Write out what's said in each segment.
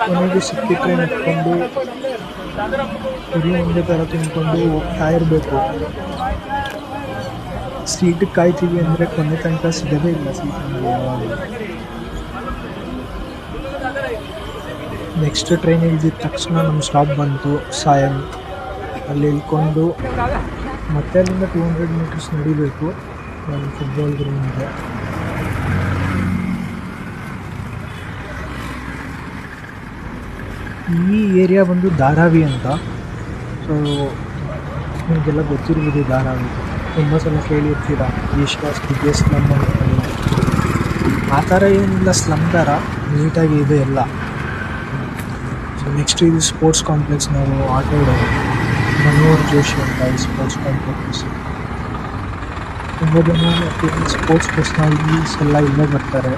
ಕೊನೆಗೆ ಸಿಕ್ಕಿದ್ರೆ ನಿಂತ್ಕೊಂಡು ಉರಿ ಮುಂದೆ ಥರ ತಿಂದ್ಕೊಂಡು ಹೋಗ್ತಾ ಇರಬೇಕು. ಸೀಟಿಗೆ ಕಾಯ್ತೀವಿ ಅಂದರೆ ಕೊನೆ ತನಕ ಸಿಗೋದೇ ಇಲ್ಲ ಸೀಟ್ ನಮಗೆ ಯಾವಾಗ. ನೆಕ್ಸ್ಟ್ ಟ್ರೈನ್ ಇಳಿದಿದ ತಕ್ಷಣ ನಮ್ಮ ಸ್ಟಾಪ್ ಬಂತು ಸಾಯಂ. ಅಲ್ಲಿ ಇಳ್ಕೊಂಡು ಮತ್ತೆ ಅಲ್ಲಿಂದ 200 ಮೀಟರ್ಸ್ ನಡಿಬೇಕು ಫುಟ್ಬಾಲ್ ಗ್ರೌಂಡ್ಗೆ. ಈ ಏರಿಯಾ ಬಂದು ಧಾರಾವಿ ಅಂತ. ಸೊ ನಿಮಗೆಲ್ಲ ಗೊತ್ತಿರ್ಬೋದು ಧಾರಾವಿ, ತುಂಬ ಸಲ ಕೇಳಿರ್ತೀರ ಏಷ್ಯಾಸ್ ಬಿಗ್ಗೆಸ್ಟ್ ಸ್ಲಮ್ ಅಂತೆಲ್ಲ. ಆ ಥರ ಏನಿಲ್ಲ, ಸ್ಲಮ್ ಥರ ನೀಟಾಗಿ ಇದೆ ಎಲ್ಲ. ಸೊ ನೆಕ್ಸ್ಟ್ ಇದು ಸ್ಪೋರ್ಟ್ಸ್ ಕಾಂಪ್ಲೆಕ್ಸ್, ನಾವು ಆಟ ಆಡೋದು ಮನೋಹರ್ ಜೋಶಿ ಅಂತ ಈ ಸ್ಪೋರ್ಟ್ಸ್ ಕಾಂಪ್ಲೆಕ್ಸ್. ತುಂಬ ಜನ ಸ್ಪೋರ್ಟ್ಸ್ ಪರ್ಸ್ನಾಲಿಟೀಸ್ ಎಲ್ಲ ಇಲ್ಲೇ ಬರ್ತಾರೆ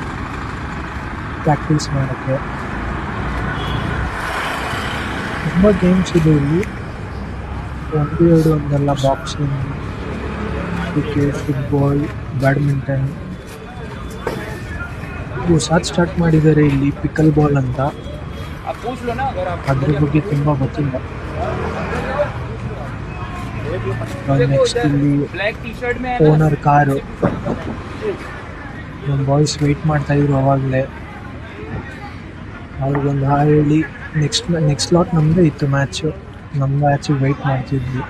ಪ್ರಾಕ್ಟೀಸ್ ಮಾಡೋಕ್ಕೆ. ತುಂಬ ಗೇಮ್ಸ್ ಇದೆ ಇಲ್ಲಿ, ಒಂದು ಎರಡು ಒಂದಲ್ಲ. Boxing, cricket, football, badminton. ಹೊಸದು ಸ್ಟಾರ್ಟ್ ಮಾಡಿದ್ದಾರೆ ಇಲ್ಲಿ ಪಿಕಲ್ ಬಾಲ್ ಅಂತ. ಅದ್ರ ಬಗ್ಗೆ ತುಂಬ ಗೊತ್ತಿಲ್ಲ. ನೆಕ್ಸ್ಟ್ ಇಲ್ಲಿ ಓನರ್ ಕಾರು, ನಮ್ಮ ಬಾಯ್ಸ್ ವೆಯ್ಟ್ ಮಾಡ್ತಾಯಿದ್ರು ಅವಾಗಲೇ. ಅವ್ರಿಗೊಂದು ಹಾಡು ಹೇಳಿ ನೆಕ್ಸ್ಟ್ ಲಾಟ್ ನಮ್ಮದೇ ಇತ್ತು ಮ್ಯಾಚು. ನಮ್ಮ ಮ್ಯಾಚಿಗೆ ವೆಯ್ಟ್ ಮಾಡ್ತಿದ್ವಿ.